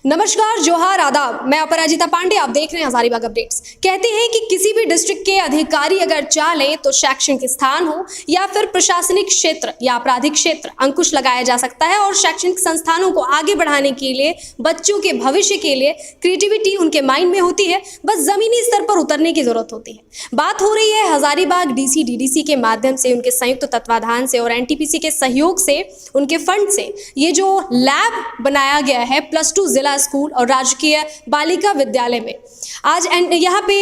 नमस्कार, जोहार, आदाब। मैं अपराजिता पांडे, आप देख रहे हैं हजारीबाग अपडेट्स। कहते हैं कि किसी भी डिस्ट्रिक्ट के अधिकारी अगर चाहे तो शैक्षणिक स्थान हो या फिर प्रशासनिक क्षेत्र या आपराधिक क्षेत्र, अंकुश लगाया जा सकता है और शैक्षणिक संस्थानों को आगे बढ़ाने के लिए, बच्चों के भविष्य के लिए क्रिएटिविटी उनके माइंड में होती है, बस जमीनी स्तर पर उतरने की जरूरत होती है। बात हो रही है हजारीबाग डीसी के माध्यम से, उनके संयुक्त तत्वाधान से और एनटीपीसी के सहयोग से, उनके फंड से ये जो लैब बनाया गया है +2 जिला स्कूल और राजकीय बालिका विद्यालय में। आज यहाँ पे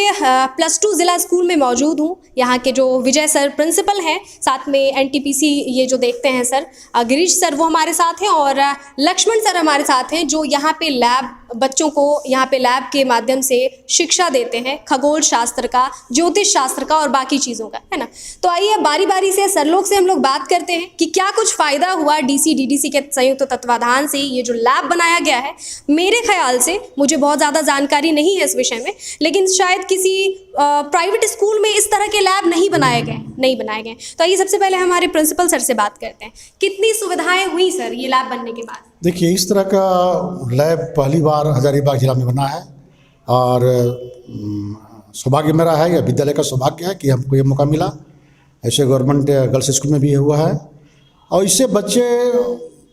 +2 जिला स्कूल में मौजूद हूँ। यहाँ के जो विजय सर प्रिंसिपल हैं, साथ में एनटीपीसी ये जो देखते हैं सर गिरीश सर, वो हमारे साथ हैं और लक्ष्मण सर हमारे साथ हैं, जो यहाँ पे लैब बच्चों को यहाँ पे लैब के माध्यम से शिक्षा देते हैं, खगोल शास्त्र का, ज्योतिष शास्त्र का और बाकी चीज़ों का, है ना। तो आइए बारी बारी से सर लोग से हम लोग बात करते हैं कि क्या कुछ फ़ायदा हुआ डीसी के संयुक्त तत्वाधान से ये जो लैब बनाया गया है। मेरे ख्याल से, मुझे बहुत ज़्यादा जानकारी नहीं है इस विषय में, लेकिन शायद किसी प्राइवेट स्कूल में इस तरह के लैब नहीं बनाए गए। तो आइए सबसे पहले हमारे प्रिंसिपल सर से बात करते हैं, कितनी सुविधाएं हुई सर ये लैब बनने के बाद? देखिए, इस तरह का लैब पहली बार हजारीबाग जिला में बना है और सौभाग्य मेरा है, या विद्यालय का सौभाग्य है कि हमको ये मौका मिला। ऐसे गवर्नमेंट गर्ल्स स्कूल में भी हुआ है और इससे बच्चे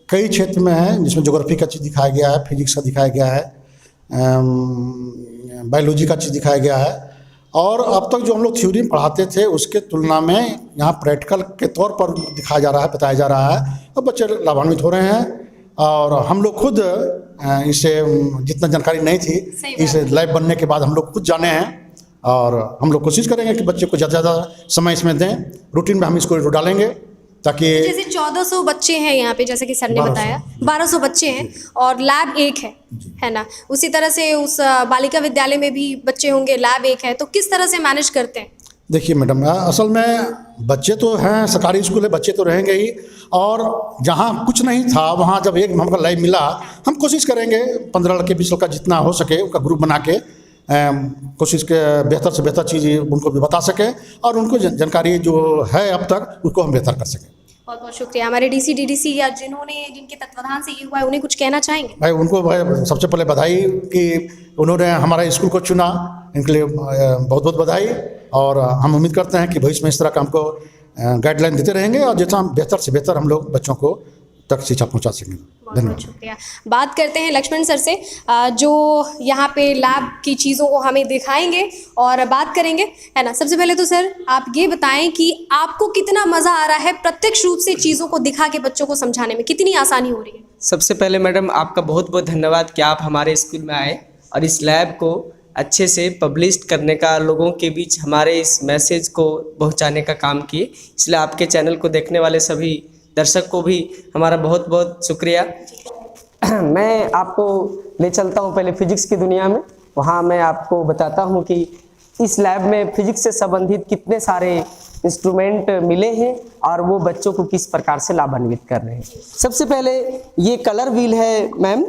कई क्षेत्र में हैं, जिसमें ज्योग्राफी का चीज़ दिखाया गया है, फिजिक्स का दिखाया गया है, बायोलॉजी का चीज़ दिखाया गया है। और अब तक जो हम लोग थ्योरी में पढ़ाते थे उसके तुलना में यहाँ प्रैक्टिकल के तौर पर दिखाया जा रहा है, बताया जा रहा है और बच्चे लाभान्वित हो रहे हैं। और हम लोग खुद इसे जितना जानकारी नहीं थी, इस लैब बनने के बाद हम लोग खुद जाने हैं और हम लोग कोशिश करेंगे कि बच्चे को ज़्यादा से ज़्यादा समय इसमें दें। रूटीन में हम इसको डालेंगे ताकि जैसे 1400 बच्चे हैं यहाँ पे, जैसे कि सर ने बताया 1200 बच्चे हैं और लैब एक है ना। उसी तरह से उस बालिका विद्यालय में भी बच्चे होंगे, लैब एक है, तो किस तरह से मैनेज करते हैं? देखिए मैडम, असल में बच्चे तो हैं, सरकारी स्कूल है, बच्चे तो रहेंगे ही। और जहाँ कुछ नहीं था वहाँ जब एक हमको लैब मिला, हम कोशिश करेंगे 15 लड़के 20 लड़का जितना हो सके उनका ग्रुप बना के कोशिश के बेहतर से बेहतर चीज़ उनको भी बता सकें और उनको जानकारी जो है अब तक उसको हम बेहतर कर सकें। बहुत बहुत शुक्रिया। हमारे डीसी या जिनके तत्वाधान से ये हुआ है, उन्हें कुछ कहना चाहेंगे? भाई उनको सबसे पहले बधाई कि उन्होंने हमारा स्कूल को चुना, इनके लिए बहुत बहुत बधाई। और हम उम्मीद करते हैं कि भविष्य में इस तरह का हमको गाइडलाइन देते रहेंगे और जितना बेहतर से बेहतर हम लोग बच्चों को तक शिक्षा पहुंचा सकेंगे। बहुत शुक्रिया। बात करते हैं लक्ष्मण सर से, जो यहाँ पे लैब की चीज़ों को हमें दिखाएंगे और बात करेंगे, है ना। सबसे पहले तो सर आप ये बताएं कि आपको कितना मज़ा आ रहा है प्रत्यक्ष रूप से चीज़ों को दिखा के बच्चों को समझाने में, कितनी आसानी हो रही है? सबसे पहले मैडम आपका बहुत बहुत धन्यवाद कि आप हमारे स्कूल में आए और इस लैब को अच्छे से पब्लिश करने का, लोगों के बीच हमारे इस मैसेज को पहुँचाने का काम किए। इसलिए आपके चैनल को देखने वाले सभी दर्शक को भी हमारा बहुत बहुत शुक्रिया। मैं आपको ले चलता हूं पहले फिजिक्स की दुनिया में। वहां मैं आपको बताता हूं कि इस लैब में फिजिक्स से संबंधित कितने सारे इंस्ट्रूमेंट मिले हैं और वो बच्चों को किस प्रकार से लाभान्वित कर रहे हैं। सबसे पहले ये कलर व्हील है मैम।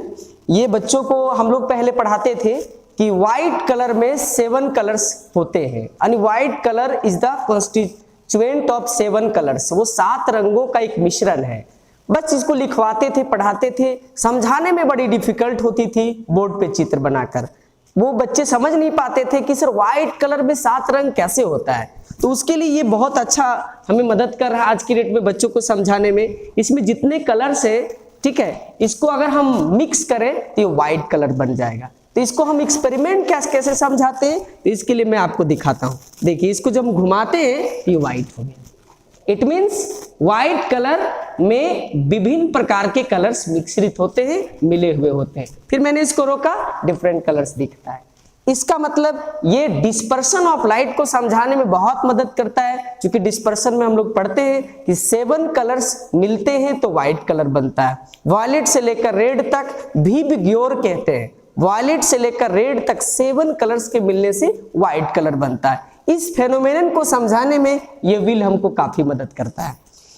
ये बच्चों को हम लोग पहले पढ़ाते थे कि वाइट कलर में 7 कलर्स होते हैं, यानी white colour is the constituent of 7 colours. वो 7 रंगों का एक मिश्रण है। बस इसको लिखवाते थे, पढ़ाते थे, समझाने में बड़ी डिफिकल्ट होती थी बोर्ड पे चित्र बनाकर। वो बच्चे समझ नहीं पाते थे कि सर व्हाइट कलर में 7 रंग कैसे होता है। तो उसके लिए ये बहुत अच्छा हमें मदद कर रहा है आज की डेट में बच्चों को समझाने में। इसमें जितने कलर्स है, ठीक है, इसको अगर हम मिक्स करें तो ये व्हाइट कलर बन जाएगा। तो इसको हम एक्सपेरिमेंट कैसे समझाते हैं, तो इसके लिए मैं आपको दिखाता हूँ। देखिए, इसको जब हम घुमाते हैं तो ये व्हाइट हो गया। इट मीन्स व्हाइट कलर में विभिन्न प्रकार के कलर्स मिश्रित होते हैं, मिले हुए होते हैं। फिर मैंने इसको रोका, डिफरेंट कलर्स दिखता है। इसका मतलब ये डिस्पर्शन ऑफ लाइट को समझाने में बहुत मदद करता है, क्योंकि डिस्पर्शन में हम लोग पढ़ते हैं कि 7 कलर्स मिलते हैं तो व्हाइट कलर बनता है। वॉयलेट से लेकर रेड तक विबग्योर कहते हैं। वॉयलेट से लेकर रेड तक 7 कलर्स के मिलने से व्हाइट कलर बनता है। इस फेनोमेनन को समझाने में ये व्हील हमको काफी मदद करता है।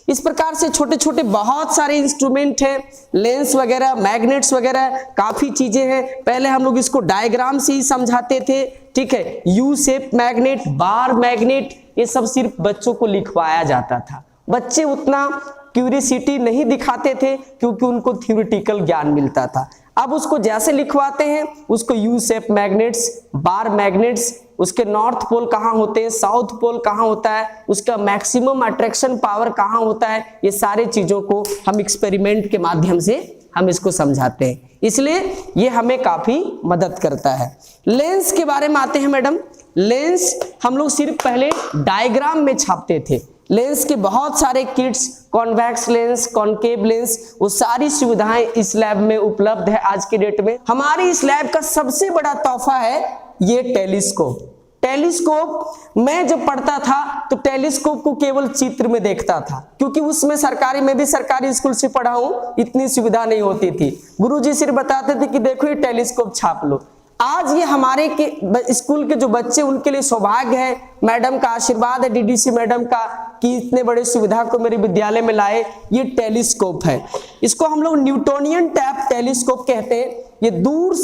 इस प्रकार से छोटे छोटे बहुत सारे इंस्ट्रूमेंट हैं, लेंस वगैरह, मैग्नेट्स वगैरह, काफी चीजें हैं। पहले हम लोग इसको डायग्राम से ही समझाते थे, ठीक है। U shape magnet, bar magnet, ये सब सिर्फ बच्चों को लिखवाया जाता था। बच्चे उतना क्यूरियोसिटी नहीं दिखाते थे क्योंकि उनको थ्योरेटिकल ज्ञान मिलता था। अब उसको जैसे लिखवाते हैं, उसको यू शेप मैग्नेट्स, बार मैग्नेट्स, उसके नॉर्थ पोल कहाँ होते हैं, साउथ पोल कहाँ होता है, उसका मैक्सिमम अट्रैक्शन पावर कहाँ होता है, ये सारे चीजों को हम एक्सपेरिमेंट के माध्यम से हम इसको समझाते हैं, इसलिए ये हमें काफी मदद करता है। लेंस के बारे में आते हैं मैडम। लेंस हम लोग सिर्फ पहले डायग्राम में छापते थे। लेंस के बहुत सारे kits, convex lens, concave lens, वो सारी सुविधाएं इस लैब में उपलब्ध है आज के डेट में। हमारी इस लैब का सबसे बड़ा तोहफा है ये टेलीस्कोप। टेलीस्कोप मैं जब पढ़ता था तो टेलीस्कोप को केवल चित्र में देखता था, क्योंकि उसमें सरकारी, मैं भी सरकारी स्कूल से पढ़ा हूं, इतनी सुविधा नहीं होती थी। गुरुजी सिर्फ बताते थे कि देखो ये टेलीस्कोप छाप लो। आज ये हमारे के स्कूल के जो बच्चे, उनके लिए सौभाग्य है, मैडम का आशीर्वाद है, डीडीसी मैडम का, कि इतने बड़े सुविधा को मेरे विद्यालय में लाए। ये टेलीस्कोप है, इसको हम लोग न्यूटोनियन टैप टेलीस्कोप कहते हैं। ये दूर,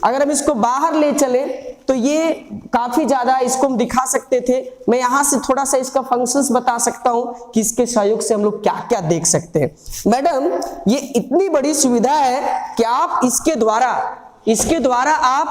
अगर हम इसको बाहर ले चले तो ये काफी ज्यादा, इसको हम दिखा सकते थे। मैं यहाँ से थोड़ा सा इसका फंक्शंस बता सकता हूँ कि इसके सहयोग से हम लोग क्या क्या देख सकते हैं। मैडम ये इतनी बड़ी सुविधा है कि आप इसके द्वारा आप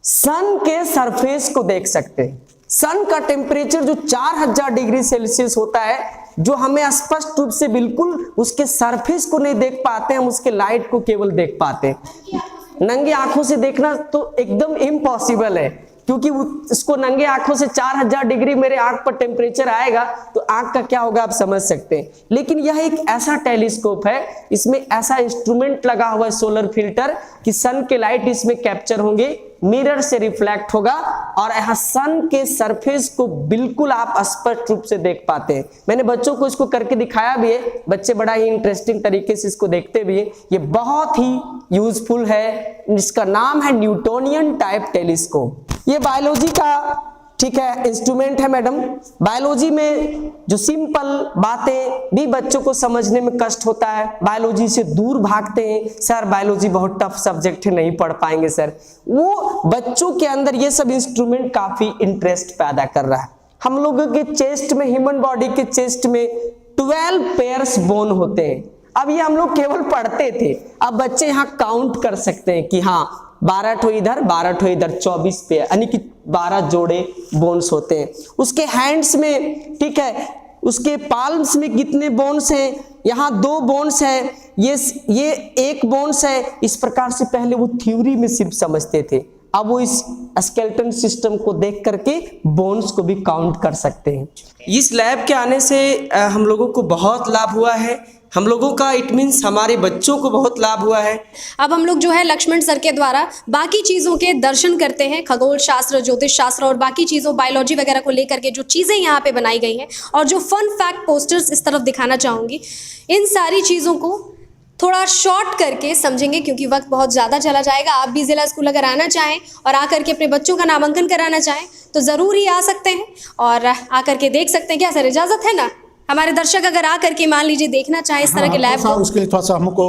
सन के सरफेस को देख सकते हैं। सन का टेम्परेचर जो 4000 डिग्री सेल्सियस होता है, जो हमें स्पष्ट रूप से बिल्कुल उसके सरफेस को नहीं देख पाते, हम उसके लाइट को केवल देख पाते हैं। नंगे आंखों से देखना तो एकदम इम्पॉसिबल है, क्योंकि उसको नंगे आंखों से 4000 डिग्री मेरे आंख पर टेम्परेचर आएगा तो आंख का क्या होगा आप समझ सकते हैं। लेकिन यह एक ऐसा टेलीस्कोप है, इसमें ऐसा इंस्ट्रूमेंट लगा हुआ है, सोलर फिल्टर, कि सन के लाइट इसमें कैप्चर होंगे, मिरर से रिफ्लेक्ट होगा और यहाँ सन के सरफेस को बिल्कुल आप स्पष्ट रूप से देख पाते हैं। मैंने बच्चों को इसको करके दिखाया भी है, बच्चे बड़ा ही इंटरेस्टिंग तरीके से इसको देखते भी हैं। ये बहुत ही यूजफुल है, इसका नाम है न्यूटोनियन टाइप टेलीस्कोप। ये बायोलॉजी का, ठीक है, इंस्ट्रूमेंट है मैडम। बायोलॉजी में जो सिंपल बातें भी बच्चों को समझने में कष्ट होता है, बायोलॉजी से दूर भागते हैं, सर बायोलॉजी बहुत टफ सब्जेक्ट है, नहीं पढ़ पाएंगे सर, वो बच्चों के अंदर ये सब इंस्ट्रूमेंट काफी इंटरेस्ट पैदा कर रहा है। हम लोगों के चेस्ट में, ह्यूमन बॉडी के चेस्ट में 12 पेयर्स बोन होते हैं। अब ये हम लोग केवल पढ़ते थे, अब बच्चे यहाँ काउंट कर सकते हैं कि हाँ 12 ठो इधर, 12 ठो इधर, 24 पेयर, यानी कि 12 जोड़े बोन्स होते हैं। उसके हैंड्स में, ठीक है, उसके पाल्म्स में कितने बोन्स हैं, यहाँ 2 बोन्स हैं, ये 1 बोन्स है। इस प्रकार से पहले वो थ्योरी में सिर्फ समझते थे, अब वो इस स्केलेटन सिस्टम को देख करके बोन्स को भी काउंट कर सकते हैं। इस लैब के आने से हम लोगों को बहुत लाभ हुआ है, हम लोगों का, इट मीन्स हमारे बच्चों को बहुत लाभ हुआ है। अब हम लोग जो है लक्ष्मण सर के द्वारा बाकी चीज़ों के दर्शन करते हैं, खगोल शास्त्र, ज्योतिष शास्त्र और बाकी चीज़ों, बायोलॉजी वगैरह को लेकर के जो चीज़ें यहाँ पे बनाई गई हैं, और जो फन फैक्ट पोस्टर्स इस तरफ दिखाना चाहूँगी, इन सारी चीज़ों को थोड़ा शॉर्ट करके समझेंगे, क्योंकि वक्त बहुत ज़्यादा चला जाएगा। आप भी ज़िला स्कूल अगर आना चाहें और आकर के अपने बच्चों का नामांकन कराना चाहें तो ज़रूर ही आ सकते हैं और आकर के देख सकते हैं। क्या सर इजाज़त है ना? हमारे दर्शक अगर आकर के मान लीजिए देखना चाहें इस तरह के लैब को, उसके लिए थोड़ा सा हमको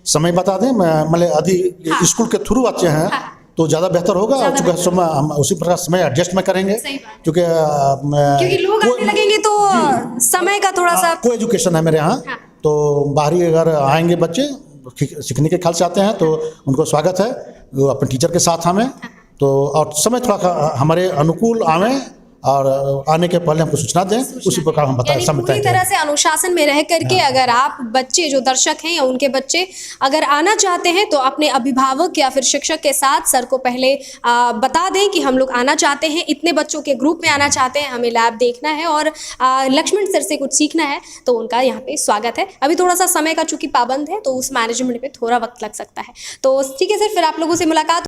समय बता दें। मतलब आदि स्कूल के थ्रू अच्छे हैं तो ज़्यादा बेहतर होगा, और चूँकि समय हम उसी प्रकार समय एडजस्ट में करेंगे, क्योंकि लोग आने लगेंगे तो समय का थोड़ा सा। को एजुकेशन है मेरे यहाँ, तो बाहरी अगर आएंगे बच्चे सीखने के ख्याल से आते हैं तो उनको स्वागत है, वो अपने टीचर के साथ हमें तो, और समय थोड़ा हमारे अनुकूल आवें और आने के पहले हमको सूचना दें, उसी प्रकार हम बताएं। पूरी तरह से अनुशासन में रह करके अगर आप बच्चे जो दर्शक हैं या उनके बच्चे अगर आना चाहते हैं तो अपने अभिभावक या फिर शिक्षक के साथ सर को पहले बता दें कि हम लोग आना चाहते हैं, इतने बच्चों के ग्रुप में आना चाहते हैं, हमें लैब देखना है और लक्ष्मण सर से कुछ सीखना है, तो उनका यहाँ पे स्वागत है। अभी थोड़ा सा समय का चूंकि पाबंद है तो उस मैनेजमेंट में थोड़ा वक्त लग सकता है, तो ठीक है सर, फिर आप लोगों से मुलाकात